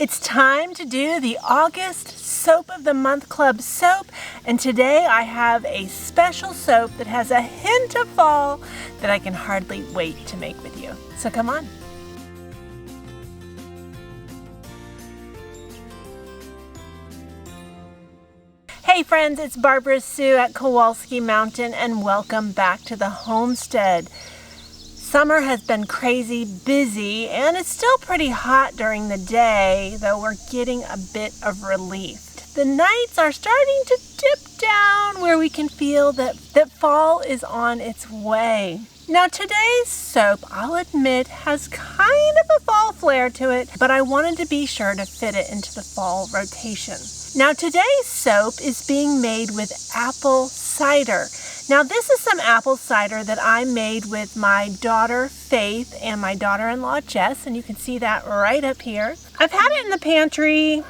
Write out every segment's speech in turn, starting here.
It's time to do the August Soap of the Month Club soap, and today I have a special soap that has a hint of fall that I can hardly wait to make with you. So come on. Hey friends, it's Barbara Sue at Kowalski Mountain, and welcome back to the homestead. Summer has been crazy busy, and it's still pretty hot during the day, though we're getting a bit of relief. The nights are starting to dip down where we can feel that fall is on its way. Now today's soap, I'll admit, has kind of a fall flair to it, but I wanted to be sure to fit it into the fall rotation. Now today's soap is being made with apple cider. Now this is some apple cider that I made with my daughter Faith and my daughter-in-law Jess, and you can see that right up here. I've had it in the pantry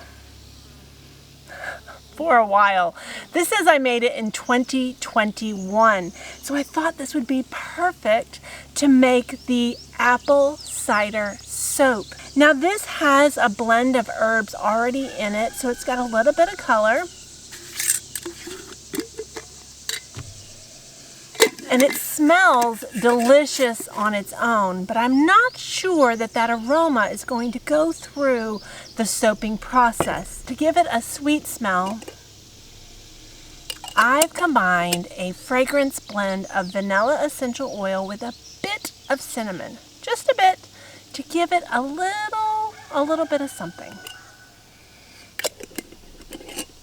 for a while. This says I made it in 2021, so I thought this would be perfect to make the apple cider soap. Now this has a blend of herbs already in it, so it's got a little bit of color. And it smells delicious on its own, but I'm not sure that that aroma is going to go through the soaping process. To give it a sweet smell, I've combined a fragrance blend of vanilla essential oil with a bit of cinnamon, just a bit, to give it a little bit of something.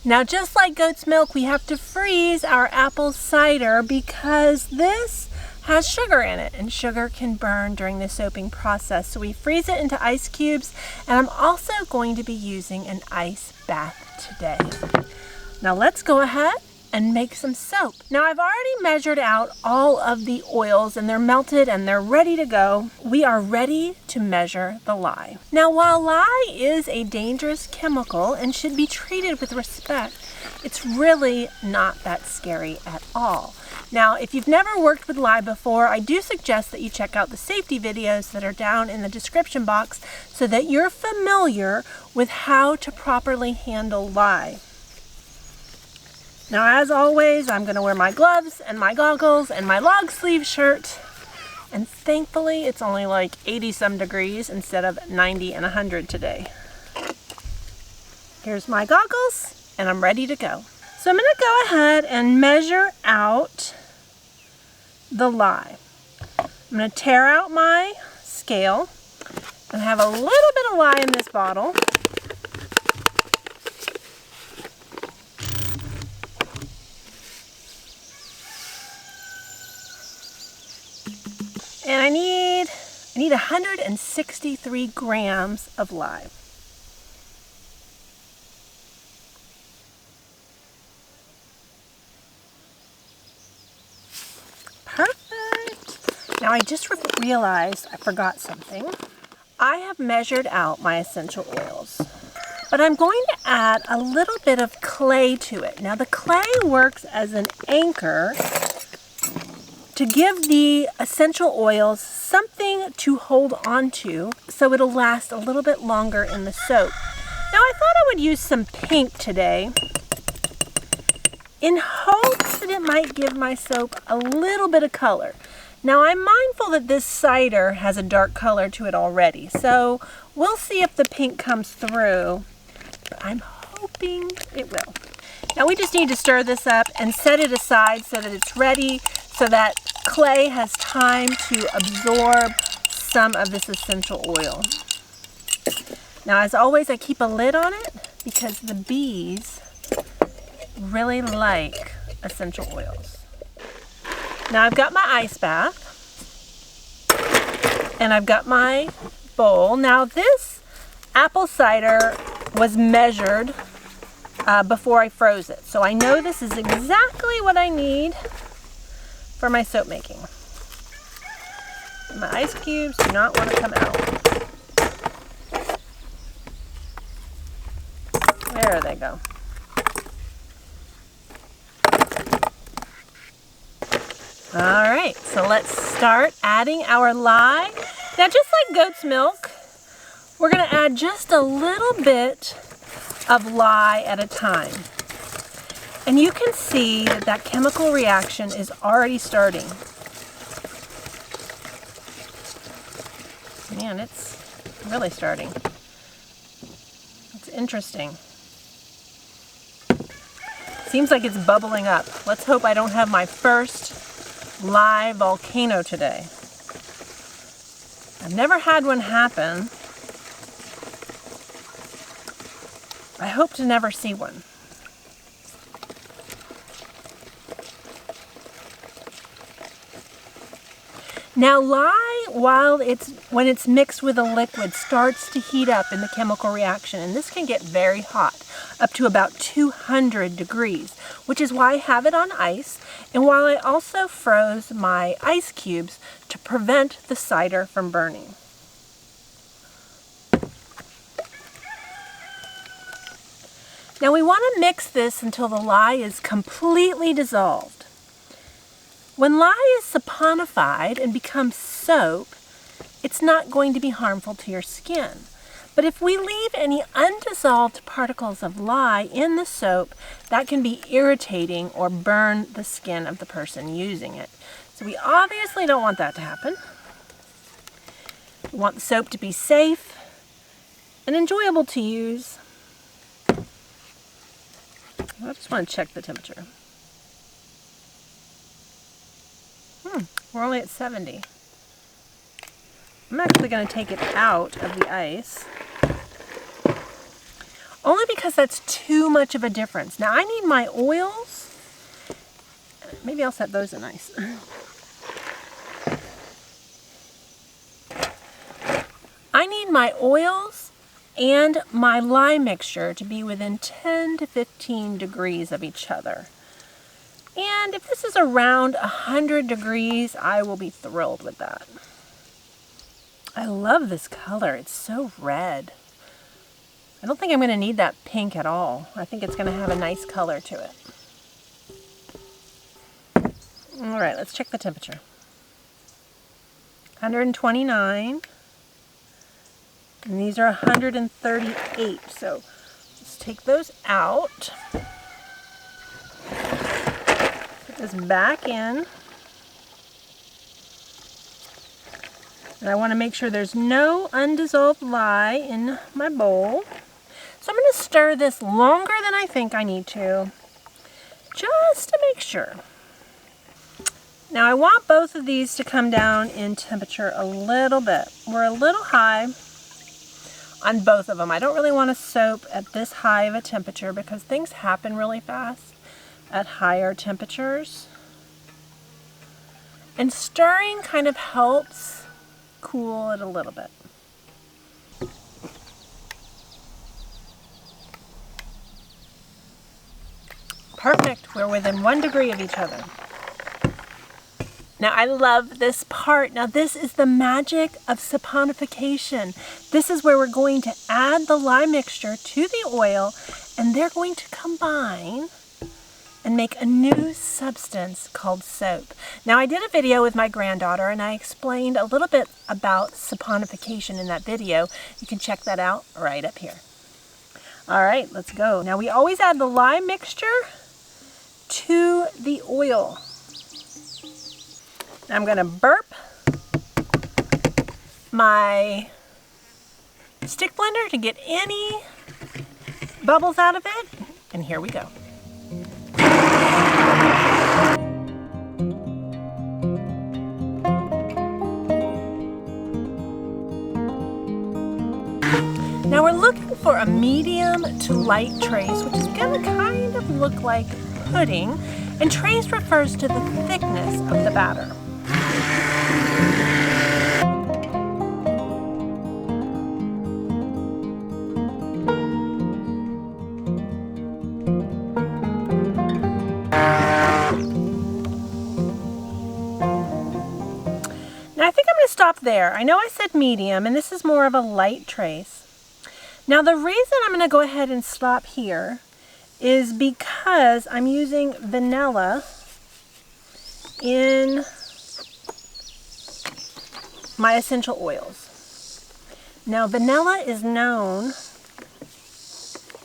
Now, just like goat's milk, we have to freeze our apple cider because this has sugar in it, and sugar can burn during the soaping process. So we freeze it into ice cubes, and I'm also going to be using an ice bath today. Now let's go ahead and make some soap. Now I've already measured out all of the oils, and they're melted and they're ready to go. We are ready to measure the lye. Now while lye is a dangerous chemical and should be treated with respect, it's really not that scary at all. Now if you've never worked with lye before, I do suggest that you check out the safety videos that are down in the description box so that you're familiar with how to properly handle lye. Now, as always, I'm going to wear my gloves and my goggles and my log sleeve shirt. And thankfully, it's only like 80-some degrees instead of 90 and 100 today. Here's my goggles, and I'm ready to go. So I'm going to go ahead and measure out the lye. I'm going to tear out my scale and have a little bit of lye in this bottle. And I need 163 grams of lye. Perfect. Now I just realized I forgot something. I have measured out my essential oils, but I'm going to add a little bit of clay to it. Now the clay works as an anchor to give the essential oils something to hold on to so it'll last a little bit longer in the soap. Now I thought I would use some pink today in hopes that it might give my soap a little bit of color. Now I'm mindful that this cider has a dark color to it already, so we'll see if the pink comes through, but I'm hoping it will. Now we just need to stir this up and set it aside so that it's ready, so that clay has time to absorb some of this essential oil. Now, as always, I keep a lid on it because the bees really like essential oils. Now, I've got my ice bath and I've got my bowl. Now, this apple cider was measured before I froze it, so I know this is exactly what I need for my soap making. My ice cubes do not want to come out. There they go. All right, so let's start adding our lye. Now, just like goat's milk, We're going to add just a little bit of lye at a time. And you can see that that chemical reaction is already starting. Man, it's really starting. It's interesting. Seems like it's bubbling up. Let's hope I don't have my first live volcano today. I've never had one happen. I hope to never see one. Now lye, when it's mixed with a liquid, starts to heat up in the chemical reaction, and this can get very hot, up to about 200 degrees, which is why I have it on ice, and while I also froze my ice cubes to prevent the cider from burning. Now we want to mix this until the lye is completely dissolved. When lye is saponified and becomes soap, it's not going to be harmful to your skin. But if we leave any undissolved particles of lye in the soap, that can be irritating or burn the skin of the person using it. So we obviously don't want that to happen. We want the soap to be safe and enjoyable to use. I just want to check the temperature. We're only at 70. I'm actually going to take it out of the ice. Only because that's too much of a difference. Now I need my oils. Maybe I'll set those in ice. I need my oils and my lye mixture to be within 10 to 15 degrees of each other. And if this is around 100 degrees, I will be thrilled with that. I love this color. It's so red. I don't think I'm going to need that pink at all. I think it's going to have a nice color to it. All right, let's check the temperature. 129. And these are 138. So let's take those out. This back in, and I want to make sure there's no undissolved lye in my bowl. So I'm going to stir this longer than I think I need to, just to make sure. Now I want both of these to come down in temperature a little bit. We're a little high on both of them. I don't really want a soap at this high of a temperature because things happen really fast at higher temperatures. And stirring kind of helps cool it a little bit. Perfect, we're within 1 degree of each other. Now I love this part. Now this is the magic of saponification. This is where we're going to add the lye mixture to the oil, and they're going to combine and make a new substance called soap. Now I did a video with my granddaughter and I explained a little bit about saponification in that video. You can check that out right up here. All right, let's go. Now we always add the lye mixture to the oil. Now I'm gonna burp my stick blender to get any bubbles out of it, and here we go. Now we're looking for a medium to light trace, which is going to kind of look like pudding, and trace refers to the thickness of the batter. Now I think I'm going to stop there. I know I said medium, and this is more of a light trace. Now the reason I'm going to go ahead and stop here is because I'm using vanilla in my essential oils. Now vanilla is known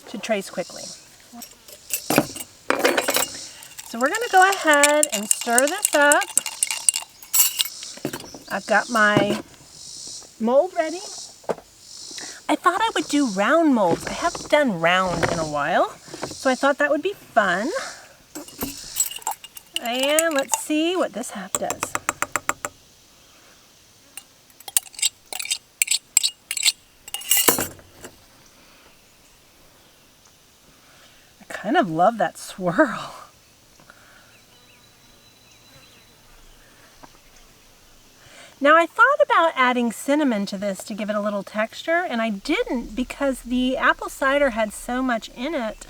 to trace quickly. So we're gonna go ahead and stir this up. I've got my mold ready. I thought I would do round molds. I haven't done round in a while, so I thought that would be fun. And let's see what this half does. I kind of love that swirl. Now I thought about adding cinnamon to this to give it a little texture, and I didn't because the apple cider had so much in it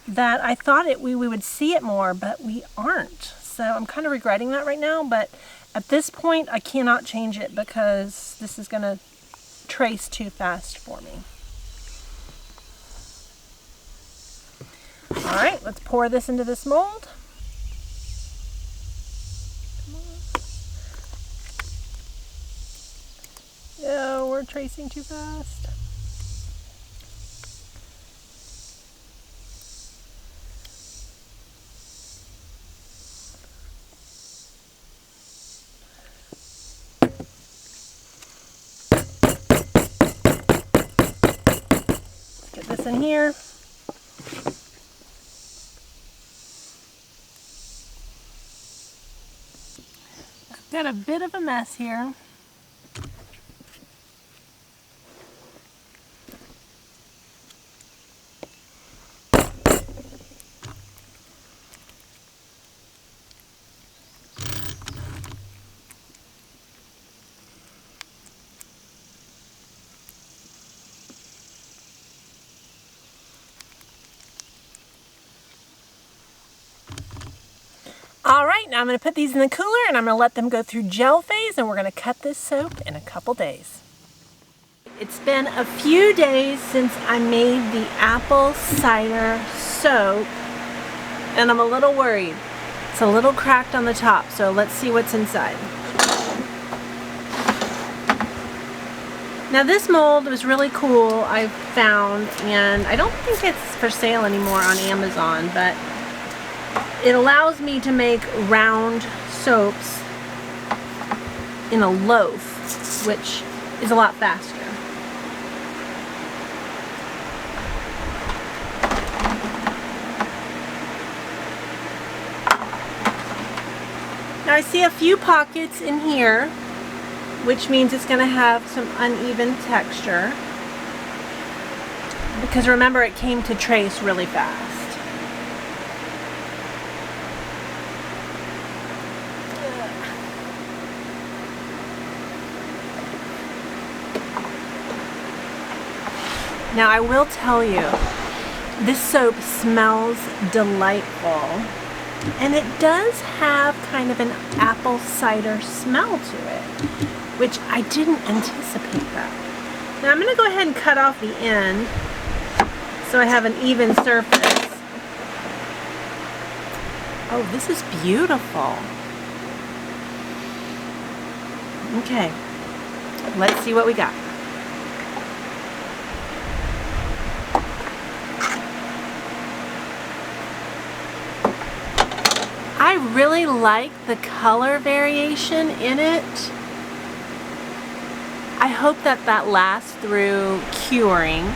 that I thought we would see it more, but we aren't. So I'm kind of regretting that right now, but at this point I cannot change it because this is gonna trace too fast for me. All right, let's pour this into this mold. Oh, we're tracing too fast. Let's get this in here. I've got a bit of a mess here. All right, now I'm going to put these in the cooler and I'm going to let them go through gel phase, and we're going to cut this soap in a couple days. It's been a few days since I made the apple cider soap, and I'm a little worried. It's a little cracked on the top, so let's see what's inside. Now this mold was really cool, I found, and I don't think it's for sale anymore on Amazon, but it allows me to make round soaps in a loaf, which is a lot faster. Now I see a few pockets in here, which means it's going to have some uneven texture, because remember it came to trace really fast. Now I will tell you, this soap smells delightful, and it does have kind of an apple cider smell to it, which I didn't anticipate that. Now I'm going to go ahead and cut off the end so I have an even surface. Oh, this is beautiful. Okay, let's see what we got. I really like the color variation in it. I hope that lasts through curing.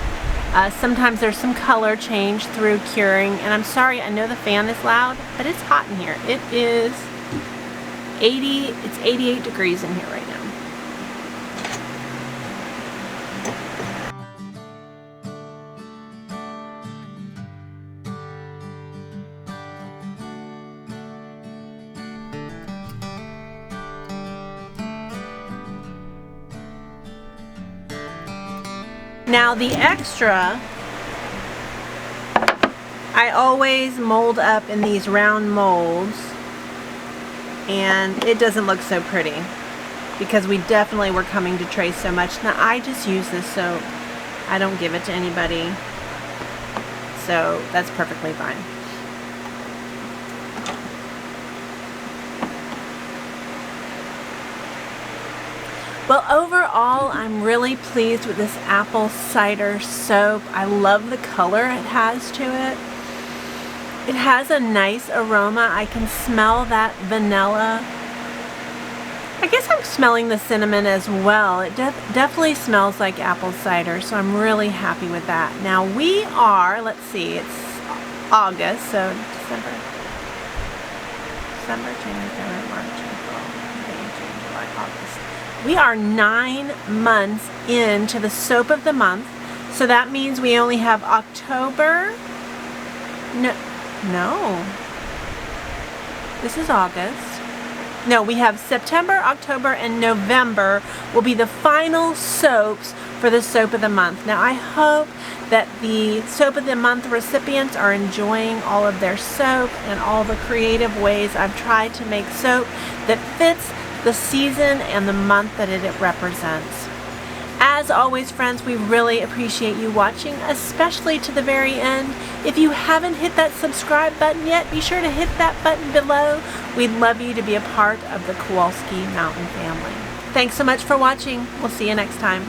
Sometimes there's some color change through curing, and I'm sorry, I know the fan is loud, but it's hot in here. It is 88 degrees in here right now. Now the extra, I always mold up in these round molds, and it doesn't look so pretty because we definitely were coming to trace so much. Now I just use this soap. I don't give it to anybody, so that's perfectly fine. Well, overall, I'm really pleased with this apple cider soap. I love the color it has to it. It has a nice aroma. I can smell that vanilla. I guess I'm smelling the cinnamon as well. It definitely smells like apple cider, so I'm really happy with that. Now we are, let's see, it's August, so December, January, February, March, April, May, June, July, August. We are 9 months into the soap of the month, so that means we only have October. No. This is August. No, we have September, October, and November will be the final soaps for the soap of the month. Now, I hope that the soap of the month recipients are enjoying all of their soap and all the creative ways I've tried to make soap that fits the season and the month that it represents. As always, friends, we really appreciate you watching, especially to the very end. If you haven't hit that subscribe button yet, be sure to hit that button below. We'd love you to be a part of the Kowalski Mountain family. Thanks so much for watching. We'll see you next time.